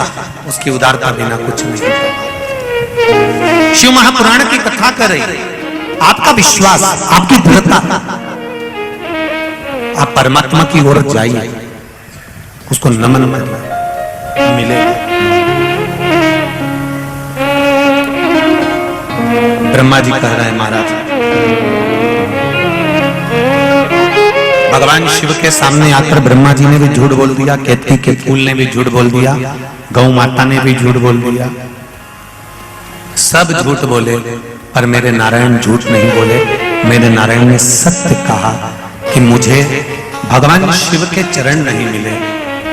कहा, उसकी उदारता बिना कुछ नहीं। शिव महापुराण की कथा कर रही, आपका विश्वास, आपकी दृढ़ता, आप परमात्मा की ओर जाइए, उसको नमन मिले। ब्रह्मा जी कह रहे हैं, महाराज भगवान शिव के सामने आकर ब्रह्मा जी ने भी झूठ बोल दिया, केतकी के फूल ने भी झूठ बोल दिया, गौ माता ने भी झूठ बोल दिया, सब झूठ बोले, पर मेरे नारायण झूठ नहीं बोले। मेरे नारायण ने सत्य कहा कि मुझे भगवान शिव के चरण नहीं मिले,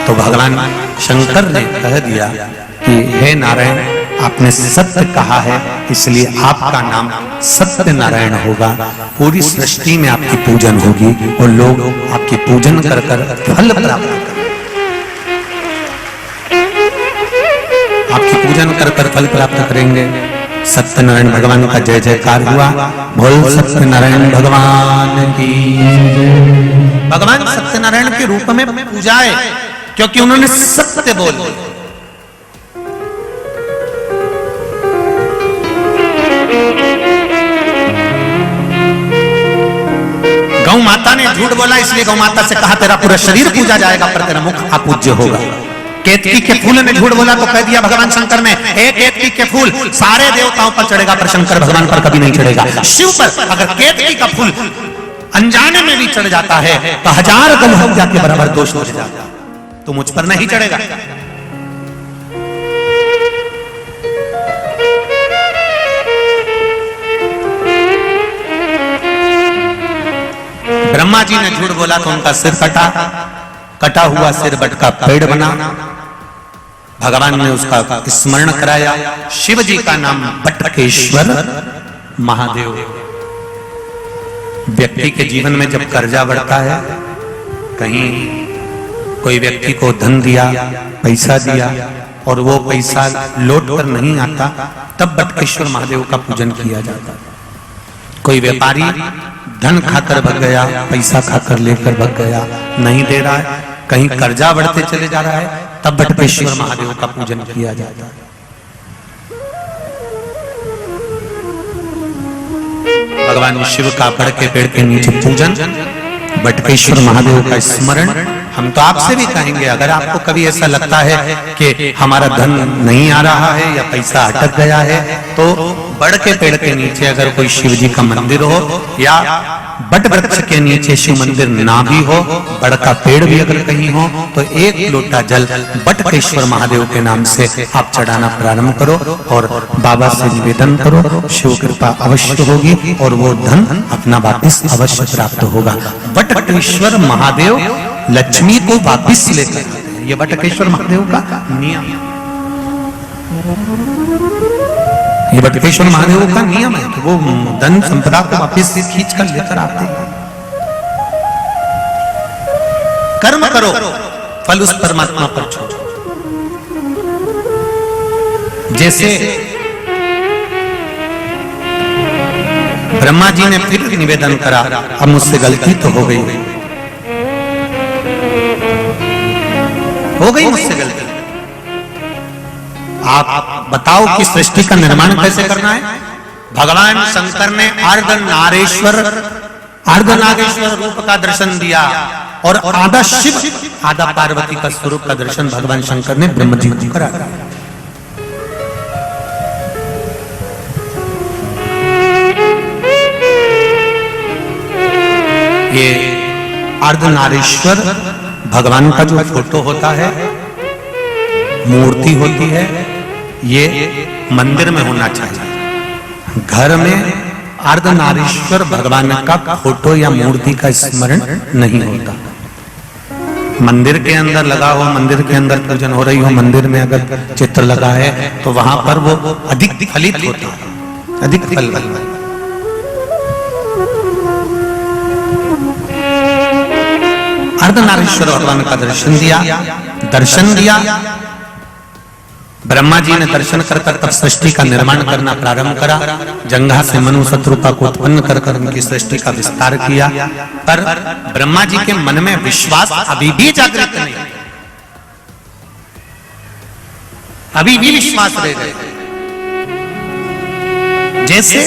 तो भगवान शंकर ने कह दिया कि हे नारायण, आपने सत्य कहा है, इसलिए आपका नाम सत्य नारायण होगा। पूरी सृष्टि में आपकी पूजन होगी और लोग आपकी पूजन कर कर फल प्राप्त करेंगे। आपकी पूजन कर कर फल प्राप्त करेंगे। सत्यनारायण भगवान का जय जयकार हुआ। बोल सत्यनारायण भगवान की। भगवान सत्यनारायण के रूप में पूजाए क्योंकि उन्होंने सत्य बोल। गौ माता ने झूठ बोला, इसलिए गौ माता से कहा तेरा पूरा शरीर पूजा जाएगा पर तेरा मुख अपूज्य होगा। केतकी के फूल ने झूठ बोला तो कह दिया भगवान शंकर ने, एक केतकी के फूल सारे देवताओं पर चढ़ेगा पर शंकर भगवान पर कभी नहीं चढ़ेगा। शिव पर अगर केतकी का फूल अनजाने में भी चढ़ जाता है तो 1000 गौ हत्या के बराबर दोष हो जाता, तो मुझ पर नहीं चढ़ेगा। ब्रह्मा जी ने झूठ बोला तो उनका सिर कटा, कटा हुआ सिर बट का पेड़ बना। भगवान ने उसका स्मरण कराया। शिव जी का नाम बटकेश्वर महादेव। व्यक्ति के जीवन में जब कर्जा बढ़ता है, कहीं कोई व्यक्ति को धन दिया, पैसा दिया और वो पैसा लौट कर नहीं आता, तब बटकेश्वर महादेव का पूजन किया जाता है। कोई व्यापारी धन खाकर भग गया, पैसा खाकर लेकर भग गया, नहीं दे रहा है, कहीं कर्जा बढ़ते चले जा रहा है, तब बटकेश्वर महादेव का पूजन किया जाता है। भगवान शिव का बड़ के पेड़ के नीचे पूजन, बटकेश्वर महादेव का स्मरण। हम तो आपसे भी कहेंगे, अगर आपको कभी ऐसा लगता है कि हमारा धन नहीं आ रहा है या पैसा अटक गया है, तो बड़ के पेड़ के नीचे अगर कोई शिव जी का मंदिर हो या बट वृक्ष के नीचे शिव मंदिर ना भी हो, बड़ का पेड़ भी अगर कहीं हो, तो एक लोटा जल बटकेश्वर महादेव के नाम से आप चढ़ाना प्रारंभ करो और बाबा से निवेदन करो। शिव कृपा अवश्य होगी और वो धन अपना वापिस अवश्य प्राप्त होगा। बटकेश्वर महादेव लक्ष्मी को वापिस लेकर आते हैं। ये बटकेश्वर महादेव का नियम, ये बटकेश्वर महादेव का नियम है कि वो धन संपदा को वापिस खींच कर लेकर आते हैं। कर्म करो, फल उस परमात्मा पर छोड़ो। जैसे ब्रह्मा जी ने फिर निवेदन करा, अब मुझसे गलती तो हो गई मुझसे गलती, आप बताओ कि सृष्टि का निर्माण कैसे करना है। भगवान शंकर ने अर्धनारेश्वर रूप का दर्शन दिया और आधा शिव आधा पार्वती का स्वरूप का दर्शन भगवान शंकर ने ब्रह्म जी को करा। ये अर्धनारेश्वर भगवान का जो फोटो होता है, मूर्ति होती है, ये मंदिर में होना चाहिए। घर में अर्धनारीश्वर भगवान का फोटो या मूर्ति का स्मरण नहीं होता। मंदिर के अंदर लगा हो, मंदिर के अंदर पूजन हो रही हो, मंदिर में अगर चित्र लगा है तो वहां पर वो अधिक फलित होता है, अधिक फल। अर्धनारीश्वर भगवान का दर्शन दिया। ब्रह्मा जी ने दर्शन कर तब सृष्टि का निर्माण करना प्रारंभ करा। जंघा से मनु शत्रुपा को उत्पन्न कर उनकी सृष्टि का विस्तार किया, पर ब्रह्मा जी के मन में विश्वास अभी भी जागृत नहीं। अभी भी विश्वास रह गए। जैसे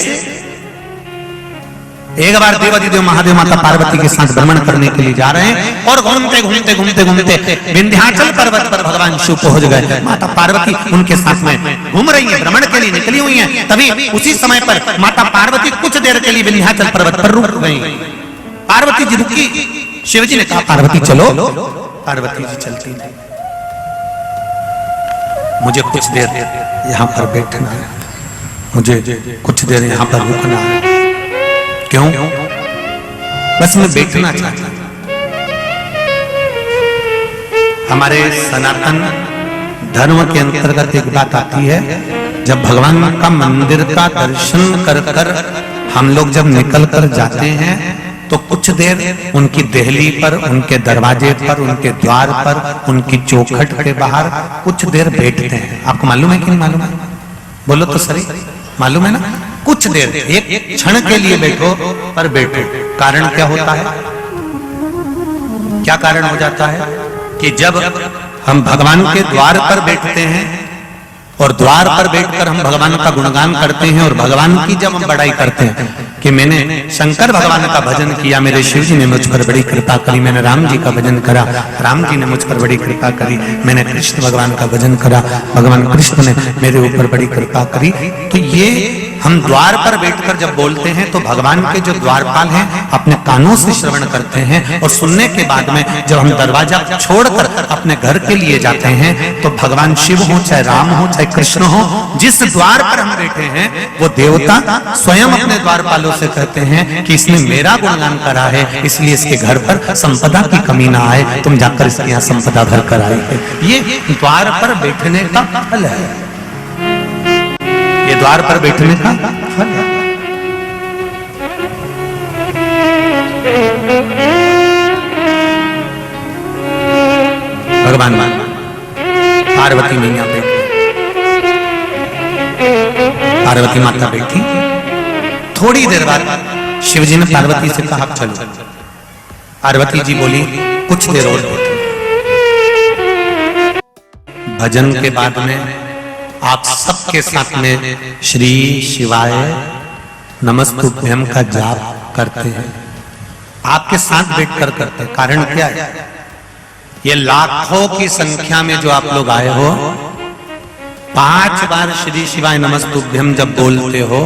एक बार देवादिदेव महादेव माता पार्वती के साथ भ्रमण करने के लिए जा रहे हैं और घूमते घूमते घूमते घूमते विंध्याचल पर्वत पर भगवान शिव पहुंच गए। माता पार्वती उनके साथ में घूम रही है, भ्रमण के लिए निकली हुई हैं। तभी उसी समय पर माता पार्वती कुछ देर के लिए विंध्याचल पर्वत पर रुक गई। पार्वती जी रुकी, शिव जी ने कहा पार्वती चलो। पार्वती जी चलती नहीं, मुझे कुछ देर यहाँ पर बैठना है, मुझे कुछ देर यहाँ पर रुकना है। क्यों? बस मैं बैठना चाहता हूं। हमारे सनातन धर्म के अंतर्गत एक बात आती है, जब भगवान का मंदिर का दर्शन कर कर हम लोग जब निकल कर जाते हैं तो कुछ देर उनकी देहली पर, उनके दरवाजे पर, उनके द्वार पर, उनकी चौखट के बाहर कुछ देर बैठते हैं। आपको मालूम है कि नहीं मालूम है? बोलो तो सही, मालूम है ना? कुछ देर, एक क्षण के लिए बैठो, पर बैठो। कारण क्या होता है? क्या कारण हो जाता है कि जब हम भगवान के द्वार पर बैठते हैं और द्वार पर बैठकर हम भगवान का गुणगान करते हैं और भगवान की जब हम बड़ाई करते हैं कि मैंने शंकर भगवान का भजन किया, मेरे शिव जी ने मुझ पर बड़ी कृपा करी, मैंने राम जी का भजन करा, राम जी ने मुझ पर बड़ी कृपा करी, मैंने कृष्ण भगवान का भजन करा, भगवान कृष्ण ने मेरे ऊपर बड़ी कृपा करी। तो ये हम द्वार पर बैठकर जब बोलते हैं तो भगवान के जो द्वारपाल हैं अपने कानों से श्रवण करते हैं और सुनने के बाद में जब हम दरवाजा छोड़कर अपने घर के लिए जाते हैं तो भगवान शिव हो चाहे राम हो चाहे कृष्ण हो, जिस द्वार पर हम बैठे हैं वो देवता स्वयं अपने द्वारपालों से कहते हैं कि इसने मेरा गुणगान करा है, इसलिए इसके घर पर संपदा की कमी ना आए, तुम जाकर इसके यहाँ संपदा भर कर आए है। ये द्वार पर बैठने का फल है, ये द्वार पर बैठने का फल है। भगवान पार्वती मैया बैठी, पार्वती माता बैठी। थोड़ी देर बाद शिव जी ने पार्वती से कहा चलो। पार्वती जी बोली कुछ देर और बैठो। भजन के बाद में आप सबके साथ में श्री शिवाय नमस्तुभ्यम का जाप करते हैं, आपके साथ बैठकर करते हैं। कारण क्या है? ये लाखों की संख्या में जो आप लोग आए हो, 5 बार श्री शिवाय नमस्तुभ्यम जब बोलते हो,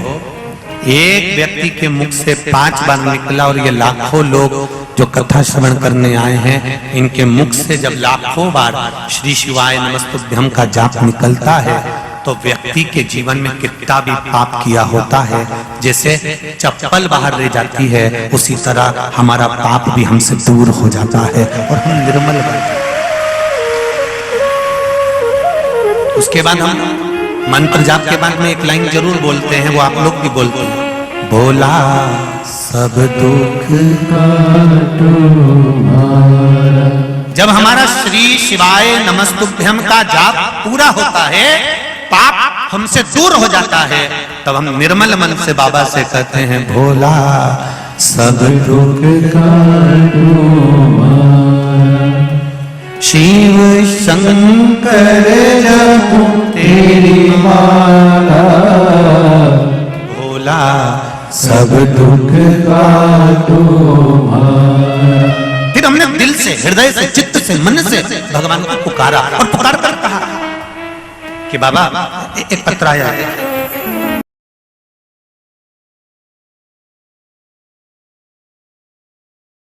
एक व्यक्ति के मुख से 5 बार निकला और ये लाखों लोग जो कथा श्रवण करने आए हैं, इनके मुख से जब लाखों बार श्री शिवाय नमस्तुभ्यम का जाप निकलता है तो व्यक्ति के जीवन में कितना भी पाप किया होता है, जैसे चप्पल बाहर ले जाती है, उसी तरह हमारा पाप भी हमसे दूर हो जाता है और हम निर्मल बन जाते हैं। उसके बाद हम मंत्र जाप के बाद में एक लाइन जरूर बोलते हैं, वो आप लोग भी बोलते हैं, भोला सब दुख काटो हमारा। जब हमारा श्री शिवाय नमस्तुभ्यम का जाप पूरा होता है, पाप हमसे दूर हो जाता है, तब हम निर्मल मन से बाबा से कहते हैं भोला सब दुख काटो हमारा। शिव शंकर जपो तेरी माला, भोला सब दुख काटो हमारा। फिर हमने दिल से, हृदय से, चित्त से, मन से भगवान को पुकारा और पुकार कर कहा कि बाबा एक पत्र आया है,